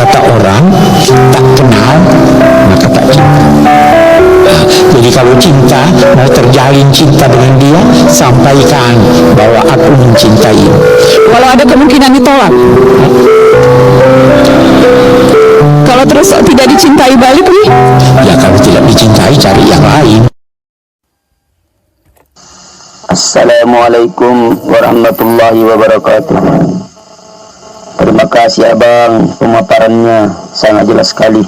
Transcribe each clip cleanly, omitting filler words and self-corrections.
kata orang tak kenal maka tak cinta. Jadi kalau cinta, mau terjalin cinta dengan dia, sampaikan bahwa aku mencintai. Walau ada kemungkinan ditolak. Kalau terus tidak dicintai balik nih? Ya kalau tidak dicintai cari yang lain. Assalamualaikum warahmatullahi wabarakatuh. Terima kasih abang, pemaparannya sangat jelas sekali.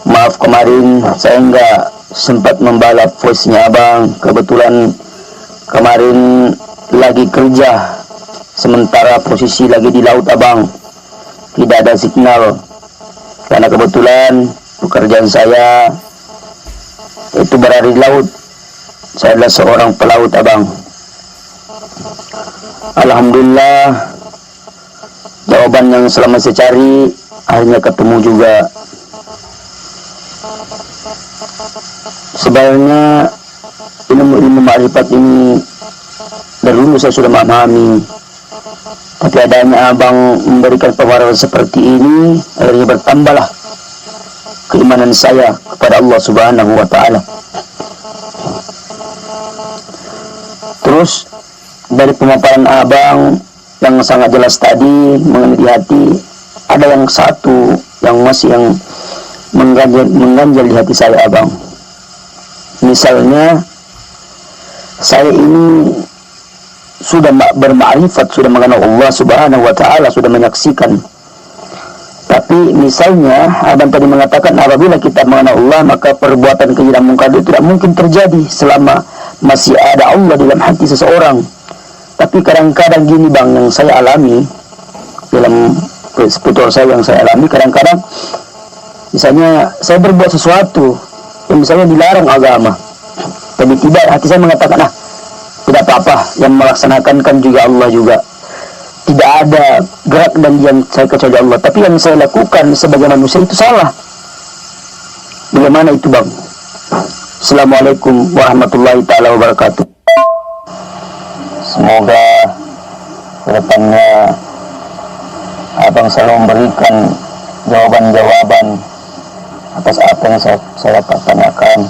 Maaf kemarin saya enggak sempat membalap voice-nya abang. Kebetulan kemarin lagi kerja, sementara posisi lagi di laut abang, tidak ada signal. Karena kebetulan pekerjaan saya itu berada di laut. Saya adalah seorang pelaut abang. Alhamdulillah, jawaban yang selama saya cari akhirnya ketemu juga. Sebenarnya ilmu ma'rifat ini dari dulu saya sudah memahami, tapi adanya abang memberikan pemaparan seperti ini, akhirnya bertambahlah keimanan saya kepada Allah Subhanahu wa Ta'ala. Terus dari pemaparan abang yang sangat jelas tadi mengenai di hati, ada yang satu yang masih mengganjal di hati saya abang. Misalnya saya ini sudah bermakrifat, sudah mengenal Allah Subhanahu wa Ta'ala, sudah menyaksikan. Tapi misalnya abang tadi mengatakan apabila kita mengenal Allah maka perbuatan keji dan mungkar itu tidak mungkin terjadi selama masih ada Allah dalam hati seseorang. Tapi kadang-kadang gini bang, yang saya alami dalam seputar saya, yang saya alami kadang-kadang misalnya saya berbuat sesuatu yang misalnya dilarang agama, tiba-tiba hati saya mengatakan tidak apa-apa, yang melaksanakan kan juga Allah juga, tidak ada gerak dan diam saya kecuali Allah, tapi yang saya lakukan sebagai manusia itu salah. Bagaimana itu bang? Assalamualaikum warahmatullahi ta'ala wabarakatuh. Semoga kedepannya abang selalu memberikan jawaban-jawaban atas apa yang saya tanyakan,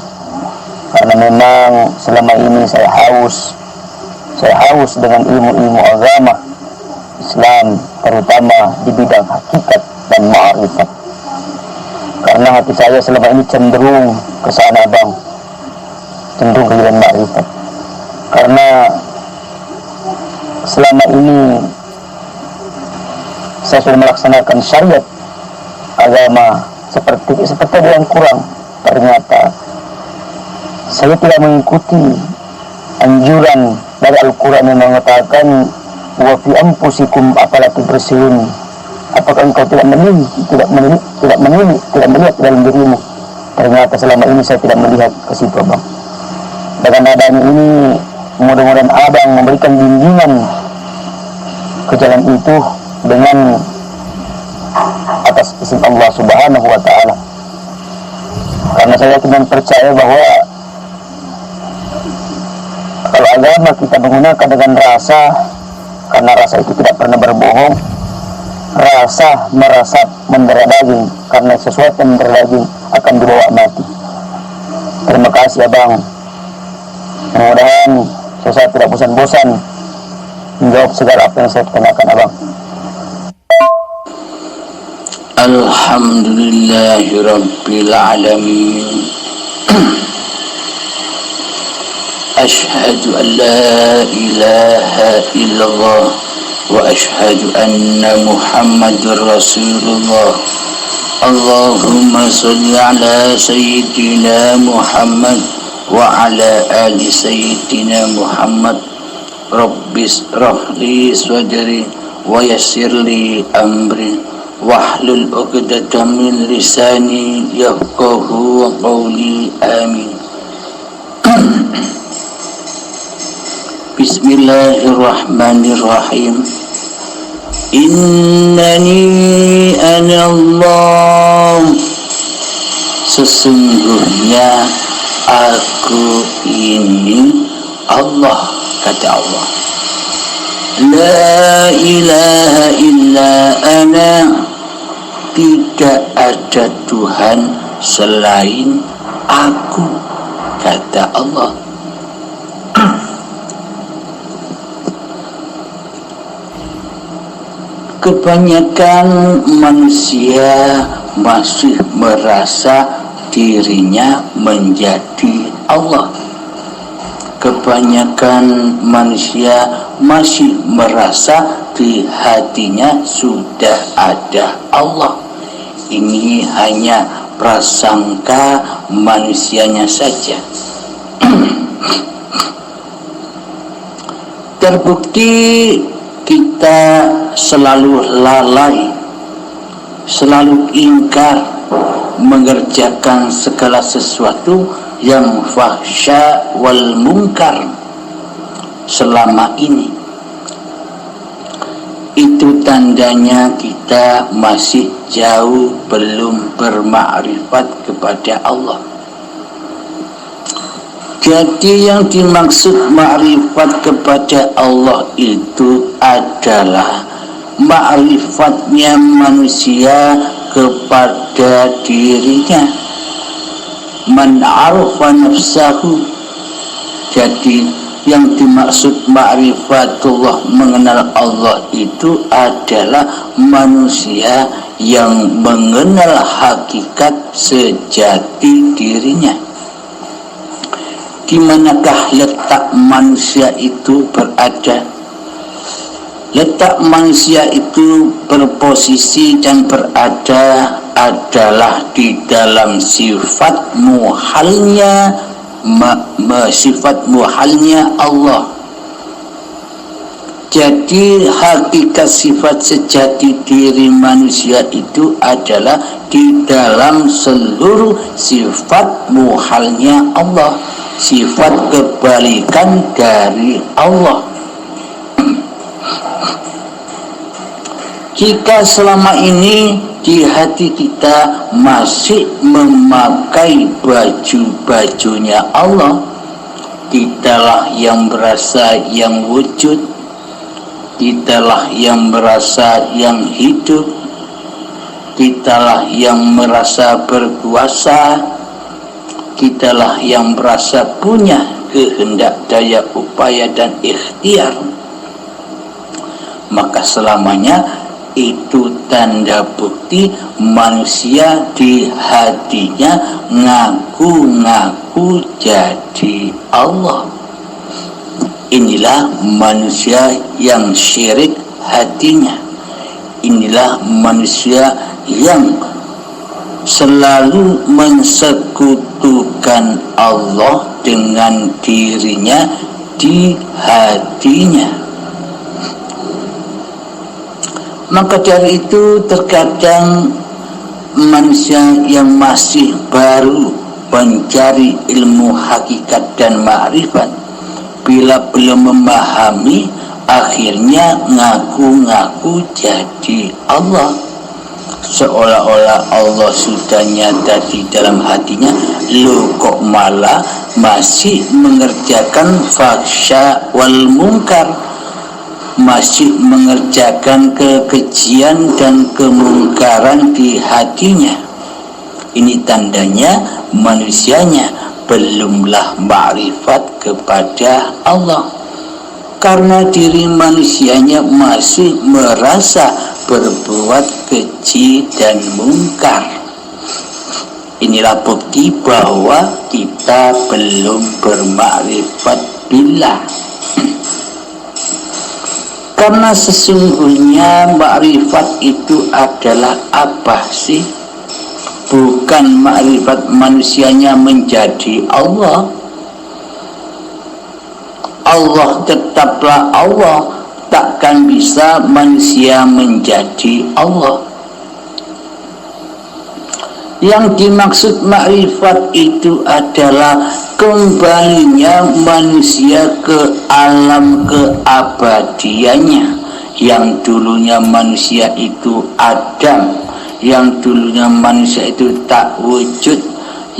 karena memang selama ini saya haus dengan ilmu-ilmu agama Islam, terutama di bidang hakikat dan ma'rifat. Karena hati saya selama ini cenderung ke sana bang, cenderung ke bidang ma'rifat. Karena selama ini saya sudah melaksanakan syariat agama seperti ada yang kurang. Ternyata saya tidak mengikuti anjuran dari Al-Quran yang mengatakan wa fi anfusikum afala tubsirun. Apakah engkau tidak melihat dalam dirimu? Ternyata selama ini saya tidak melihat ke situ bang. Dengan adanya ini mudah-mudahan abang memberikan bimbingan ke jalan itu dengan atas izin Allah Subhanahu wa Ta'ala. Karena saya yakin percaya bahwa kalau agama kita menggunakan dengan rasa, karena rasa itu tidak pernah berbohong, rasa merasap mendarah daging, karena sesuatu yang mendarah daging akan dibawa mati. Terima kasih abang. Mudah-mudahan saya tidak bosan-bosan menjawab segala apa yang saya tanyakan abang. Alhamdulillahi Rabbil Alamin. Ashhadu an la ilaha illallah wa ashhadu anna Muhammadur Rasulullah. Allahumma salli ala Sayyidina Muhammad wa ala ali Sayyidina Muhammad. Rabbis rahli sadri wa yassirli amri wahlul 'uqdatam min lisani yafqahu qawli. Amin. Bismillahirrahmanirrahim. Innani ana Allah, sesungguhnya aku ini Allah, kata Allah. La ilaha illa ana, tidak ada Tuhan selain aku, kata Allah. Kebanyakan manusia masih merasa dirinya menjadi Allah. Kebanyakan manusia masih merasa di hatinya sudah ada Allah. Ini hanya prasangka manusianya saja. Terbukti kita selalu lalai, selalu ingkar mengerjakan segala sesuatu yang fahsya wal munkar selama ini. Itu tandanya kita masih jauh belum bermakrifat kepada Allah. Jadi yang dimaksud makrifat kepada Allah itu adalah makrifatnya manusia kepada dirinya. Man arafa nafsahu. Jadi yang dimaksud ma'rifatullah, mengenal Allah, itu adalah manusia yang mengenal hakikat sejati dirinya. Di manakah letak manusia itu berada? Letak manusia itu berposisi dan berada adalah di dalam sifat muhalnya, sifat muhalnya Allah. Jadi hakikat sifat sejati diri manusia itu adalah di dalam seluruh sifat muhalnya Allah, sifat kebalikan dari Allah. Jika selama ini di hati kita masih memakai baju-bajunya Allah, kitalah yang merasa yang wujud, kitalah yang merasa yang hidup, kitalah yang merasa berkuasa, kitalah yang merasa punya kehendak, daya upaya dan ikhtiar, maka selamanya itu tanda bukti manusia di hatinya ngaku-ngaku jadi Allah. Inilah manusia yang syirik hatinya. Inilah manusia yang selalu mensekutukan Allah dengan dirinya di hatinya. Maka dari itu terkadang manusia yang masih baru mencari ilmu hakikat dan ma'rifat, bila belum memahami, akhirnya ngaku-ngaku jadi Allah, seolah-olah Allah sudah nyata di dalam hatinya. Lo kok malah masih mengerjakan fahsya wal munkar, masih mengerjakan kekejian dan kemungkaran di hatinya. Ini tandanya manusianya belumlah ma'rifat kepada Allah, karena diri manusianya masih merasa berbuat keji dan mungkar. Inilah bukti bahwa kita belum bermakrifat billah. Karena sesungguhnya makrifat itu adalah apa sih? Bukan makrifat manusianya menjadi Allah. Allah tetaplah Allah, takkan bisa manusia menjadi Allah. Yang dimaksud makrifat itu adalah kembalinya manusia ke alam keabadiannya. Yang dulunya manusia itu Adam, yang dulunya manusia itu tak wujud,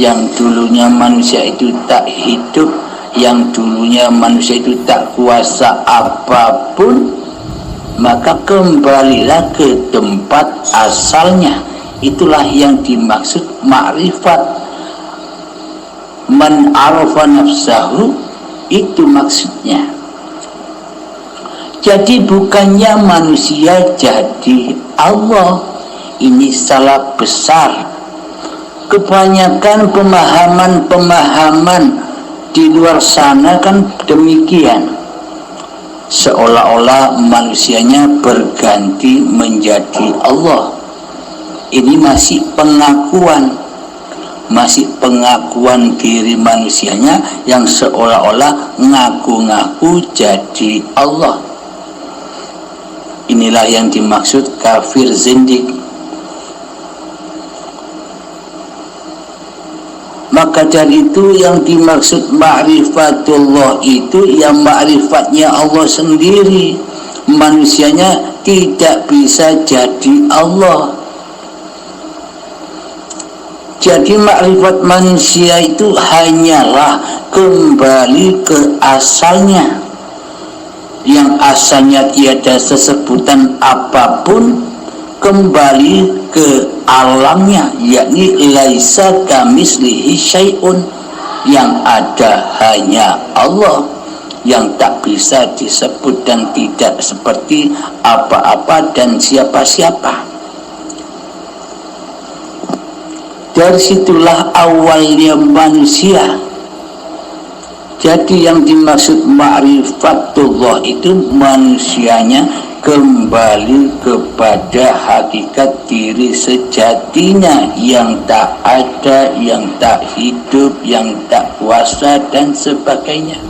yang dulunya manusia itu tak hidup, yang dulunya manusia itu tak kuasa apapun, maka kembalilah ke tempat asalnya, Itulah yang dimaksud ma'rifat. Man arafa nafsahu, itu maksudnya. Jadi bukannya manusia jadi Allah. Ini salah besar. Kebanyakan pemahaman-pemahaman di luar sana kan demikian. Seolah-olah manusianya berganti menjadi Allah. Ini masih pengakuan diri manusianya yang seolah-olah ngaku-ngaku jadi Allah. Inilah yang dimaksud kafir zindik. Maka dari itu yang dimaksud ma'rifatullah itu yang ma'rifatnya Allah sendiri. Manusianya tidak bisa jadi Allah. Jadi ma'rifat manusia itu hanyalah kembali ke asalnya. Yang asalnya tiada sesebutan apapun, kembali ke alamnya, yakni laisa kamislihi syai'un, yang ada hanya Allah, yang tak bisa disebut dan tidak seperti apa-apa dan siapa-siapa. Dari situlah awalnya manusia. Jadi yang dimaksud ma'rifatullah itu manusianya kembali kepada hakikat diri sejatinya yang tak ada, yang tak hidup, yang tak kuasa dan sebagainya.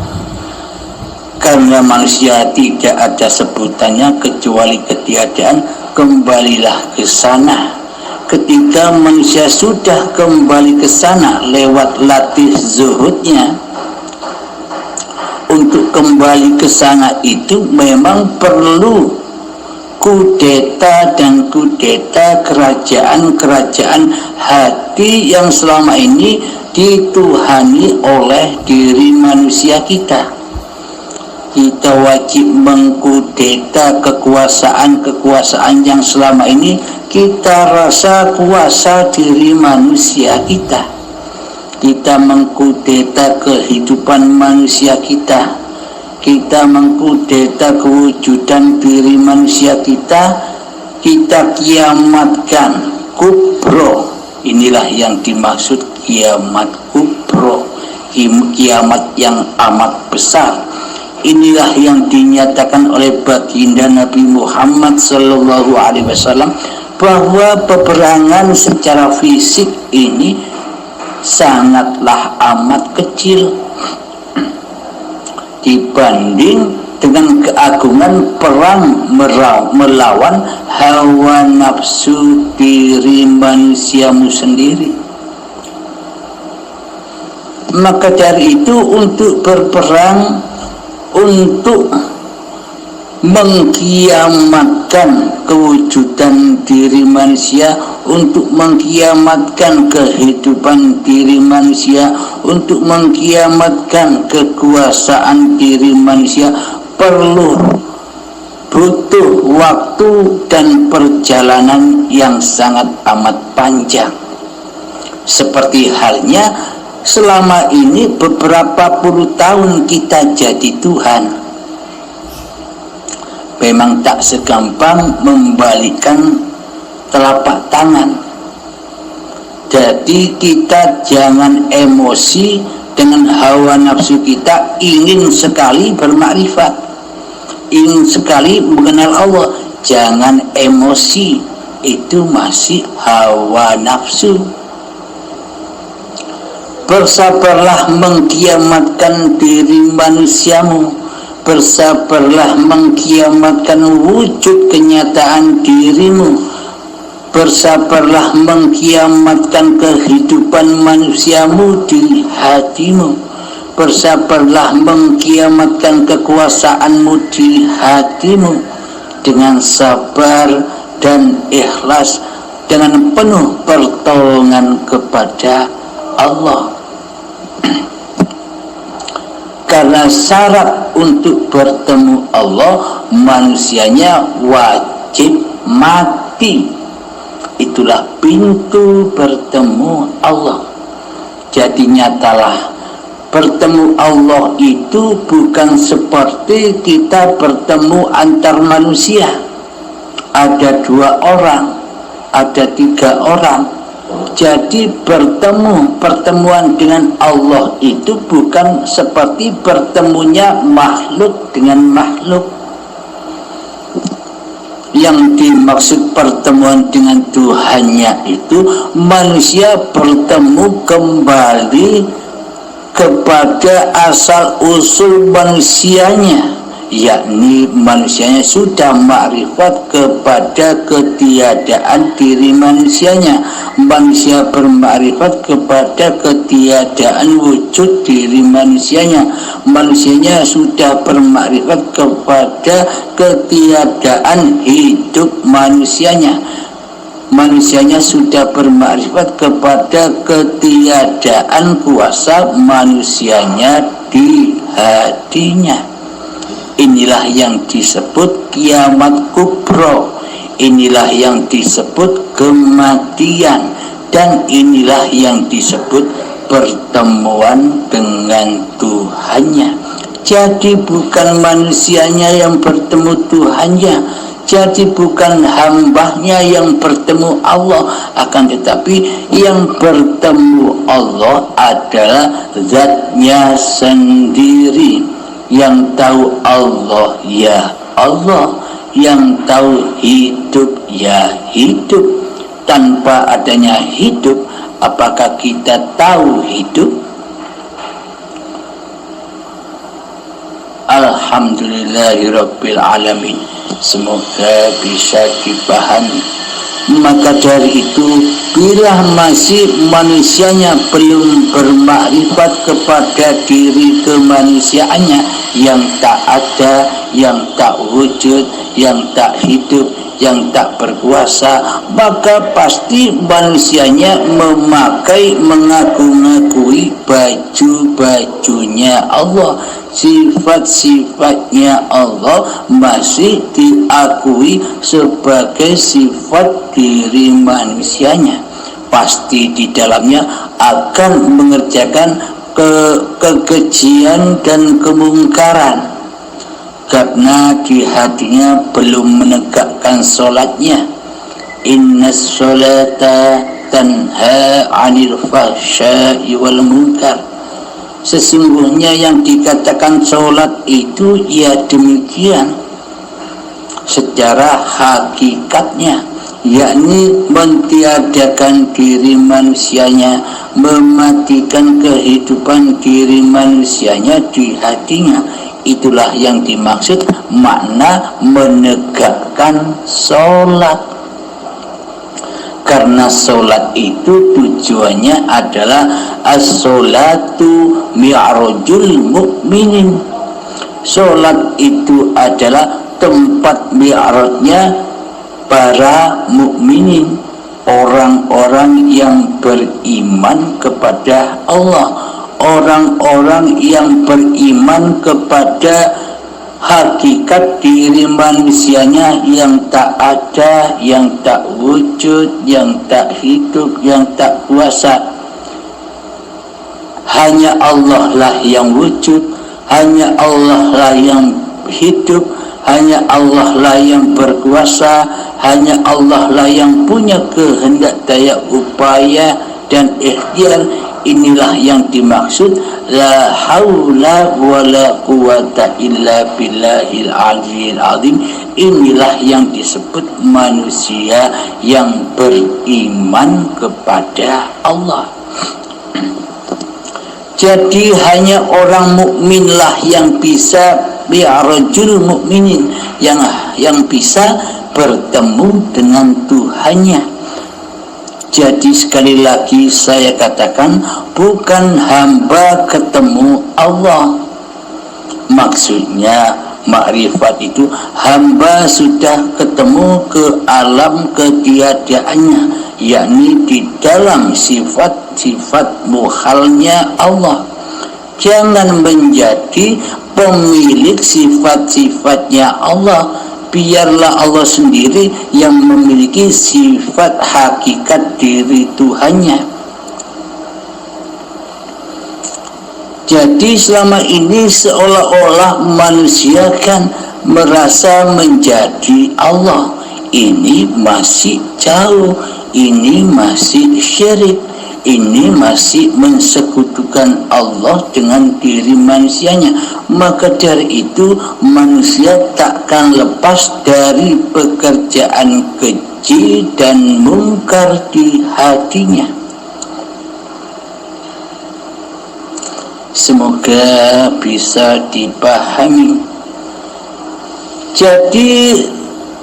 Karena manusia tidak ada sebutannya kecuali ketiadaan, kembalilah ke sana. Ketika manusia sudah kembali ke sana lewat latih zuhudnya, untuk kembali ke sana itu memang perlu kudeta dan kudeta kerajaan-kerajaan hati yang selama ini dituhani oleh diri manusia kita. Kita wajib mengkudeta kekuasaan-kekuasaan yang selama ini kita rasa kuasa diri manusia kita. Kita mengkudeta kehidupan manusia kita. Kita mengkudeta kewujudan diri manusia kita. Kita kiamatkan kubro. Inilah yang dimaksud kiamat kubro, kiamat yang amat besar. Inilah yang dinyatakan oleh baginda Nabi Muhammad SAW, bahwa peperangan secara fisik ini sangatlah amat kecil dibanding dengan keagungan perang melawan hawa nafsu diri manusiamu sendiri. Maka dari itu untuk berperang, untuk mengkiamatkan kewujudan diri manusia, untuk mengkiamatkan kehidupan diri manusia, untuk mengkiamatkan kekuasaan diri manusia, butuh waktu dan perjalanan yang sangat amat panjang. Seperti halnya selama ini beberapa puluh tahun kita jadi Tuhan, memang tak segampang membalikkan telapak tangan. Jadi kita jangan emosi dengan hawa nafsu kita, ingin sekali bermakrifat, ingin sekali mengenal Allah. Jangan emosi, itu masih hawa nafsu. Bersabarlah mengkiamatkan diri manusiamu, bersabarlah mengkiamatkan wujud kenyataan dirimu, bersabarlah mengkiamatkan kehidupan manusiamu di hatimu, bersabarlah mengkiamatkan kekuasaanmu di hatimu. Dengan sabar dan ikhlas, dengan penuh pertolongan kepada Allah. Karena syarat untuk bertemu Allah, manusianya wajib mati. itulah pintu bertemu Allah. Jadi nyatalah bertemu Allah itu bukan seperti kita bertemu antar manusia. Ada 2 orang, ada 3 orang. Jadi pertemuan dengan Allah itu bukan seperti bertemunya makhluk dengan makhluk. Yang dimaksud pertemuan dengan Tuhannya itu manusia bertemu kembali kepada asal usul manusianya, yakni manusianya sudah makrifat kepada ketiadaan diri manusianya. Manusia bermakrifat kepada ketiadaan wujud diri manusianya. Manusianya sudah bermakrifat kepada ketiadaan hidup manusianya. Manusianya sudah bermakrifat kepada ketiadaan kuasa manusianya di hatinya. Inilah yang disebut kiamat kubro, inilah yang disebut kematian, dan inilah yang disebut pertemuan dengan Tuhannya. Jadi bukan manusianya yang bertemu Tuhannya, jadi bukan hambanya yang bertemu Allah, akan tetapi yang bertemu Allah adalah zatnya sendiri. Yang tahu Allah ya Allah, yang tahu hidup ya hidup. Tanpa adanya hidup, apakah kita tahu hidup? Alhamdulillahirabbil alamin. Semoga bisa dipahami. Maka dari itu, bila masih manusianya belum bermakrifat kepada diri kemanusiaannya yang tak ada, yang tak wujud, yang tak hidup, yang tak berkuasa, maka pasti manusianya mengaku-ngakui baju-bajunya Allah, sifat-sifatnya Allah masih diakui sebagai sifat diri manusianya. Pasti di dalamnya akan mengerjakan kekejian dan kemungkaran, karena di hatinya belum menegakkan sholatnya. Inna sholata tanha 'anil fahsya'i wal munkar. Sesungguhnya yang dikatakan sholat itu ya demikian secara hakikatnya, yakni mentiadakan diri manusianya, mematikan kehidupan diri manusianya di hatinya. Itulah yang dimaksud makna menegakkan sholat. Karena sholat itu tujuannya adalah as-sholatu mi'rajul mu'minin. Sholat itu adalah tempat mi'rajnya para mukminin, orang-orang yang beriman kepada Allah, orang-orang yang beriman kepada hakikat diri manusianya yang tak ada, yang tak wujud, yang tak hidup, yang tak kuasa. Hanya Allah lah yang wujud, hanya Allah lah yang hidup, hanya Allah lah yang berkuasa, hanya Allah lah yang punya kehendak, daya upaya dan ikhtiar. Inilah yang dimaksud la haula wala quwata illa billahil aliyyil azim. Inilah yang disebut manusia yang beriman kepada Allah. Jadi hanya orang mukminlah yang bisa bi'arajul mukminin, yang bisa bertemu dengan Tuhannya. Jadi sekali lagi saya katakan, bukan hamba ketemu Allah. Maksudnya makrifat itu hamba sudah ketemu ke alam ketiadaannya, yakni di dalam sifat-sifat muhalnya Allah. Jangan menjadi pemilik sifat-sifatnya Allah, biarlah Allah sendiri yang memiliki sifat hakikat diri Tuhannya. Jadi selama ini seolah-olah manusia kan merasa menjadi Allah. Ini masih jauh, ini masih syirik, ini masih mensekutukan Allah dengan diri manusianya. Maka dari itu manusia takkan lepas dari pekerjaan keji dan mungkar di hatinya. Semoga bisa dipahami. Jadi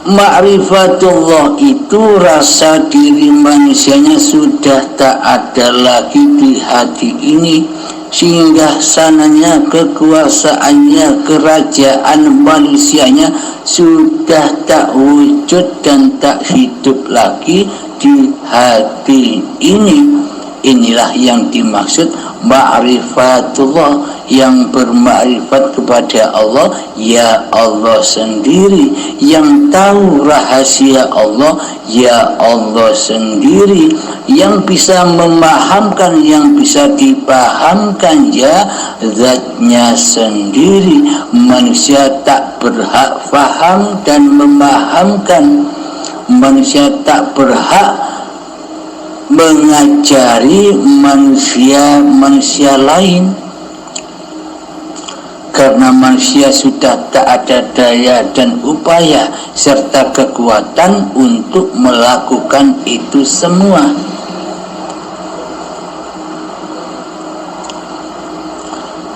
ma'rifatullah itu rasa diri manusianya sudah tak ada lagi di hati ini, sehingga sananya kekuasaannya, kerajaan manusianya sudah tak wujud dan tak hidup lagi di hati ini. Inilah yang dimaksud ma'rifatullah, yang bermakrifat kepada Allah, ya Allah sendiri, yang tahu rahasia Allah, ya Allah sendiri, yang bisa memahamkan, yang bisa dipahamkan, ya zatnya sendiri. Manusia tak berhak faham dan memahamkan, manusia tak berhak mengajari manusia lain, karena manusia sudah tak ada daya dan upaya serta kekuatan untuk melakukan itu semua.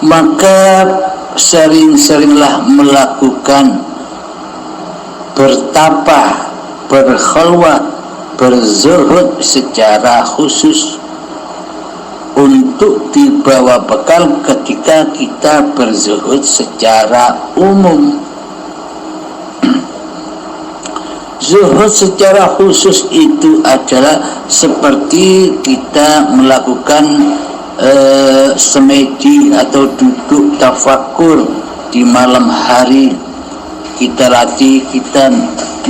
Maka sering-seringlah melakukan bertapa, berkhalwat, berzuhud secara khusus untuk dibawa bekal ketika kita berzuhud secara umum. Zuhud secara khusus itu adalah seperti kita melakukan semedi atau duduk tafakur di malam hari. Kita latih, kita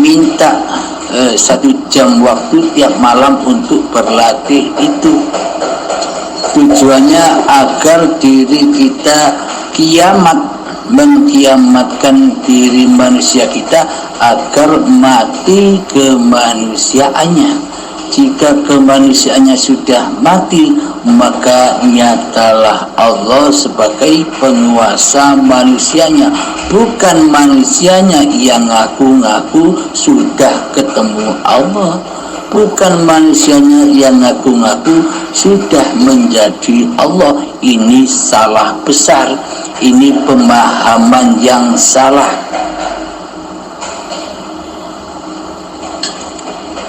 minta 1 jam waktu tiap malam untuk berlatih itu. Tujuannya agar diri kita kiamat, mengkiamatkan diri manusia kita agar mati kemanusiaannya. Jika kemanusiaannya sudah mati, maka nyatalah Allah sebagai penguasa manusianya, bukan manusianya yang ngaku-ngaku sudah ketemu Allah, bukan manusianya yang ngaku-ngaku sudah menjadi Allah. Ini salah besar, ini pemahaman yang salah.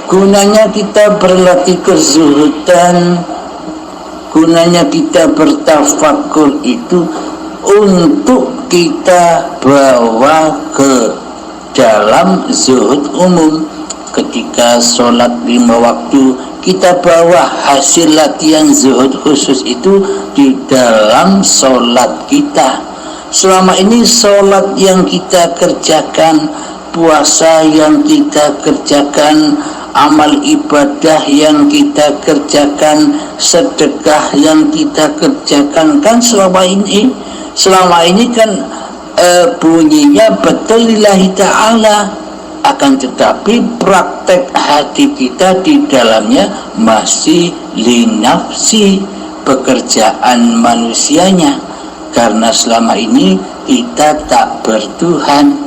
Gunanya kita berlatih kezuhudan, gunanya kita bertafakur itu untuk kita bawa ke dalam zuhud umum. Ketika sholat 5 waktu, kita bawa hasil latihan zuhud khusus itu di dalam sholat kita. Selama ini sholat yang kita kerjakan, puasa yang kita kerjakan, amal ibadah yang kita kerjakan, sedekah yang kita kerjakan, kan selama ini kan bunyinya betul lillahi ta'ala, akan tetapi praktek hati kita di dalamnya masih linafsi, pekerjaan manusianya, karena selama ini kita tak bertuhan.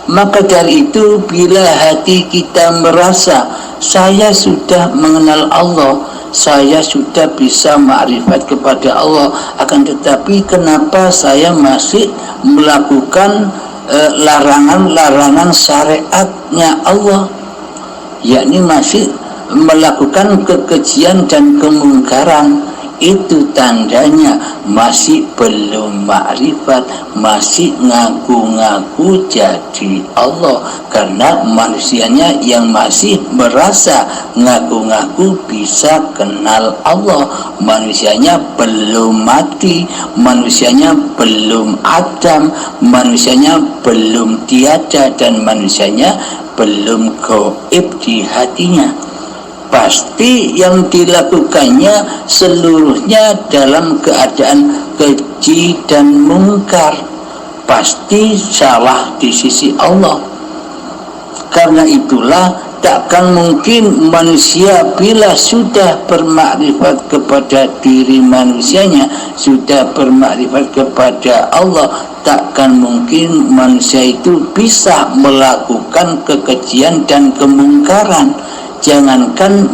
Maka dari itu, bila hati kita merasa saya sudah mengenal Allah, saya sudah bisa ma'rifat kepada Allah, akan tetapi kenapa saya masih melakukan larangan-larangan syariatnya Allah, yakni masih melakukan kekejian dan kemungkaran, itu tandanya masih belum ma'rifat, masih ngaku-ngaku jadi Allah. karena manusianya yang masih merasa ngaku-ngaku bisa kenal Allah, manusianya belum mati, manusianya belum Adam, manusianya belum tiada, dan manusianya belum gaib di hatinya. Pasti yang dilakukannya seluruhnya dalam keadaan keji dan mungkar, pasti salah di sisi Allah. Karena itulah takkan mungkin manusia bila sudah bermakrifat kepada diri manusianya, sudah bermakrifat kepada Allah, takkan mungkin manusia itu bisa melakukan kekejian dan kemungkaran. Jangankan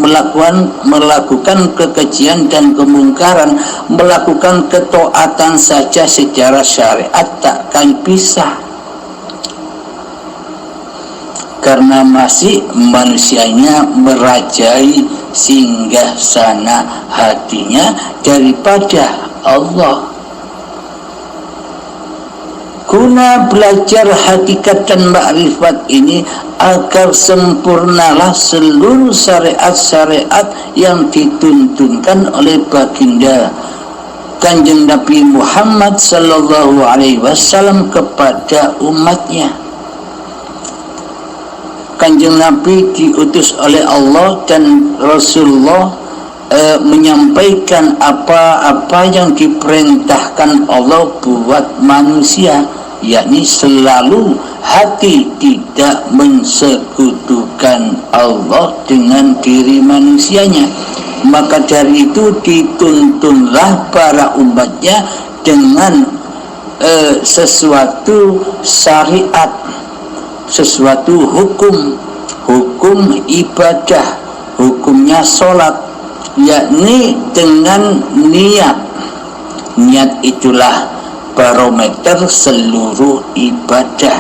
melakukan kekejian dan kemungkaran, melakukan ketaatan saja secara syariat takkan bisa, karena masih manusianya merajai singgah sana hatinya daripada Allah. Guna belajar hakikat dan makrifat ini agar sempurnalah seluruh syariat-syariat yang dituntunkan oleh baginda Kanjeng Nabi Muhammad sallallahu alaihi wasallam kepada umatnya. Kanjeng Nabi diutus oleh Allah dan Rasulullah menyampaikan apa-apa yang diperintahkan Allah buat manusia, yakni selalu hati tidak mensekutukan Allah dengan diri manusianya. Maka dari itu dituntunlah para umatnya dengan sesuatu syariat, sesuatu hukum ibadah, hukumnya sholat, yakni dengan niat. Niat itulah barometer seluruh ibadah.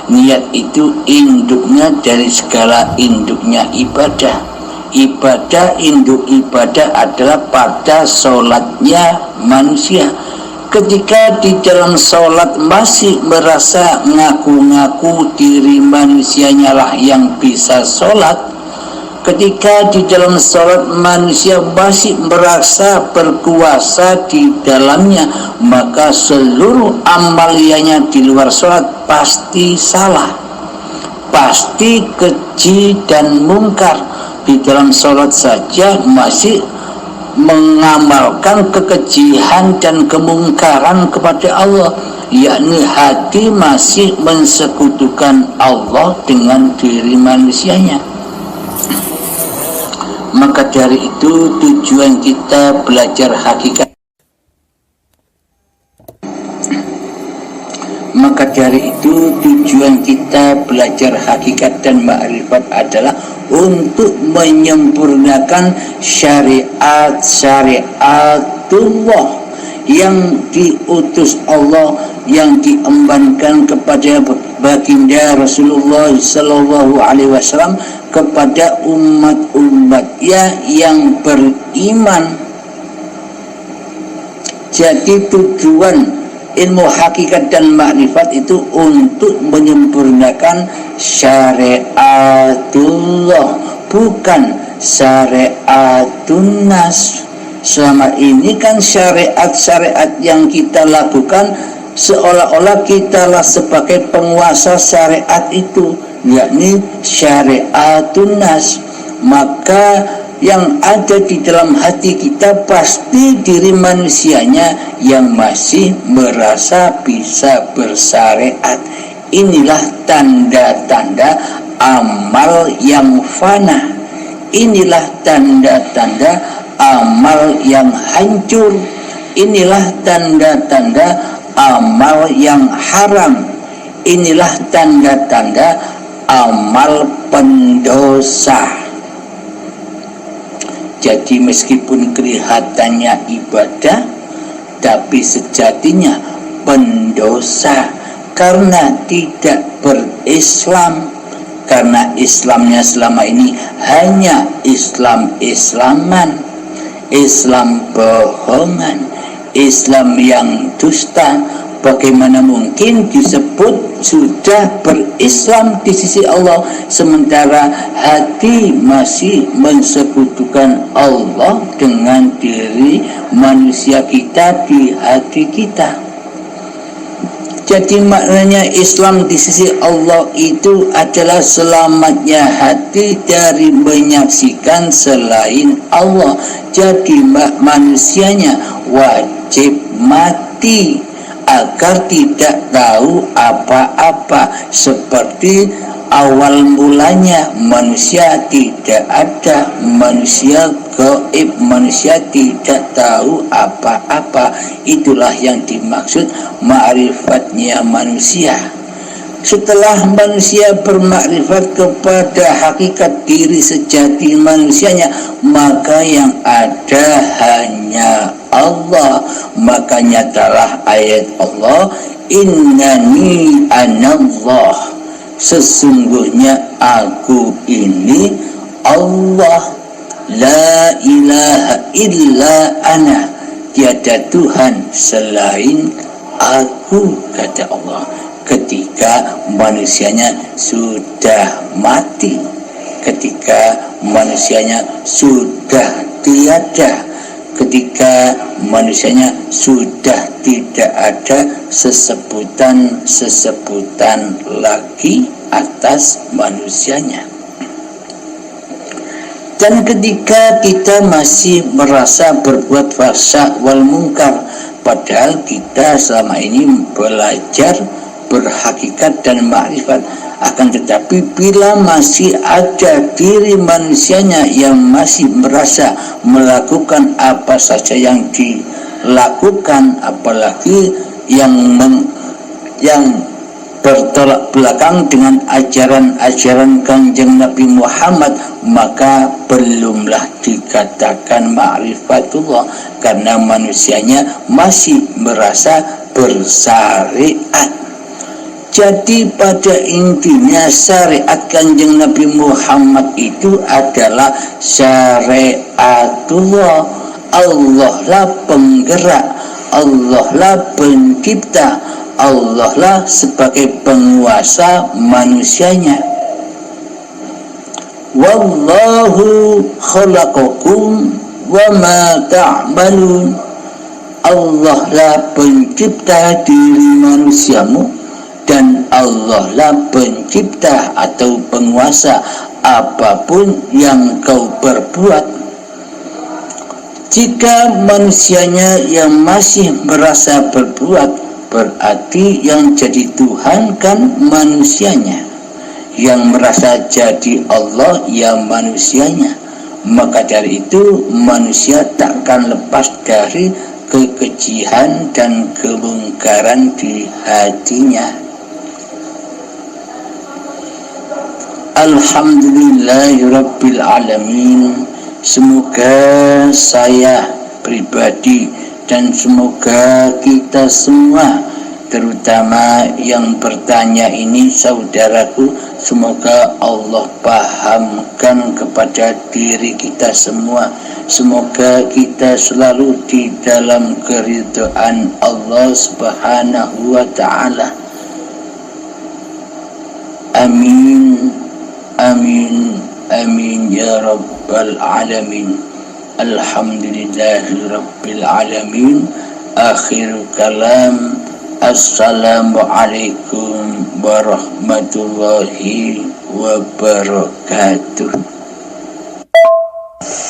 Niat itu induknya dari segala induknya ibadah. Induk ibadah adalah pada sholatnya manusia. Ketika di dalam sholat masih merasa ngaku-ngaku diri manusianya lah yang bisa sholat, ketika di dalam sholat manusia masih merasa berkuasa di dalamnya, maka seluruh amaliyahnya di luar sholat pasti salah, pasti keji dan mungkar. Di dalam sholat saja masih mengamalkan kekejian dan kemungkaran kepada Allah, yakni hati masih mensekutukan Allah dengan diri manusianya. Maka dari itu tujuan kita belajar hakikat. Maka dari itu tujuan kita belajar hakikat dan ma'rifat adalah untuk menyempurnakan syariat-syariatullah yang diutus Allah, yang diembankan kepada baginda Rasulullah sallallahu alaihi wasallam kepada umat-umatnya yang beriman. Jadi tujuan ilmu hakikat dan makrifat itu untuk menyempurnakan syariatullah, bukan syariatun nas. Selama ini kan syariat-syariat yang kita lakukan seolah-olah kitalah sebagai penguasa syariat itu, yakni syariatun nas. Maka yang ada di dalam hati kita pasti diri manusianya yang masih merasa bisa bersyariat. Inilah tanda-tanda amal yang fana. Inilah tanda-tanda amal yang hancur. Inilah tanda-tanda amal yang haram. Inilah tanda-tanda amal pendosa. Jadi meskipun kelihatannya ibadah, tapi sejatinya pendosa, karena tidak berislam. Karena Islamnya selama ini hanya Islam-Islaman, Islam bohongan, Islam yang dusta. Bagaimana mungkin disebut sudah berislam di sisi Allah, sementara hati masih mensekutukan Allah dengan diri manusia kita di hati kita. Jadi maknanya Islam di sisi Allah itu adalah selamatnya hati dari menyaksikan selain Allah. Jadi manusianya wajib mati agar tidak tahu apa-apa. Seperti awal mulanya manusia tidak ada, manusia gaib, manusia tidak tahu apa-apa. Itulah yang dimaksud ma'rifatnya manusia. Setelah manusia bermakrifat kepada hakikat diri sejati manusianya, maka yang ada hanya Allah. Maka nyatalah ayat Allah, innani anallah, sesungguhnya aku ini Allah, la ilaha illa ana, tiada Tuhan selain aku, kata Allah. Ketika manusianya sudah mati, ketika manusianya sudah tiada, ketika manusianya sudah tidak ada sesebutan lagi atas manusianya. Dan ketika kita masih merasa berbuat fahsya wal munkar, padahal kita selama ini belajar berhakikat dan makrifat, akan tetapi bila masih ada diri manusianya yang masih merasa melakukan apa saja yang dilakukan, apalagi yang bertolak belakang dengan ajaran-ajaran Kanjeng Nabi Muhammad, maka belumlah dikatakan ma'rifatullah, karena manusianya masih merasa bersyariat. Jadi pada intinya syariat Kanjeng Nabi Muhammad itu adalah syariatullah. Allah lah penggerak, Allah lah pencipta, Allah lah sebagai penguasa manusianya. Wallahu khalaqakum wa ma ta'malun. Allah lah pencipta diri manusiamu, dan Allah lah pencipta atau penguasa apapun yang kau perbuat. Jika manusianya yang masih merasa berbuat, berarti yang jadi Tuhan kan manusianya, yang merasa jadi Allah ya manusianya. Maka dari itu manusia takkan lepas dari kekejian dan kemungkaran di hatinya. Alhamdulillahirabbil alamin. Semoga saya pribadi dan semoga kita semua, terutama yang bertanya ini saudaraku, semoga Allah pahamkan kepada diri kita semua. Semoga kita selalu di dalam keridhaan Allah Subhanahu wa ta'ala. Amin, amin, amin ya rabbal alamin. Alhamdulillahi rabbil alamin. Akhir kalam, assalamualaikum warahmatullahi wabarakatuh.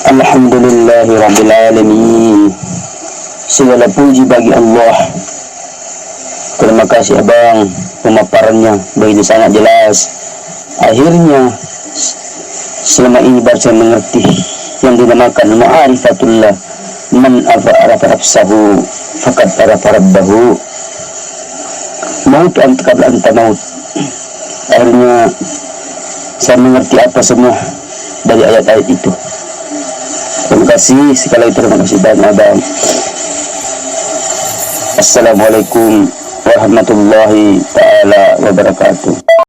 Alhamdulillahi rabbil alamin. Segala puji bagi Allah. Terima kasih abang, pemaparannya begitu sangat jelas. Akhirnya selama ini baru saya mengerti yang dinamakan ma'rifatullah. Man arafa nafsahu faqad arafa rabbahu. Maut anta qabla anta maut. Akhirnya saya mengerti apa semua dari ayat-ayat itu. Terima kasih sekali lagi, terima kasih banyak abang. Assalamualaikum warahmatullahi ta'ala wabarakatuh.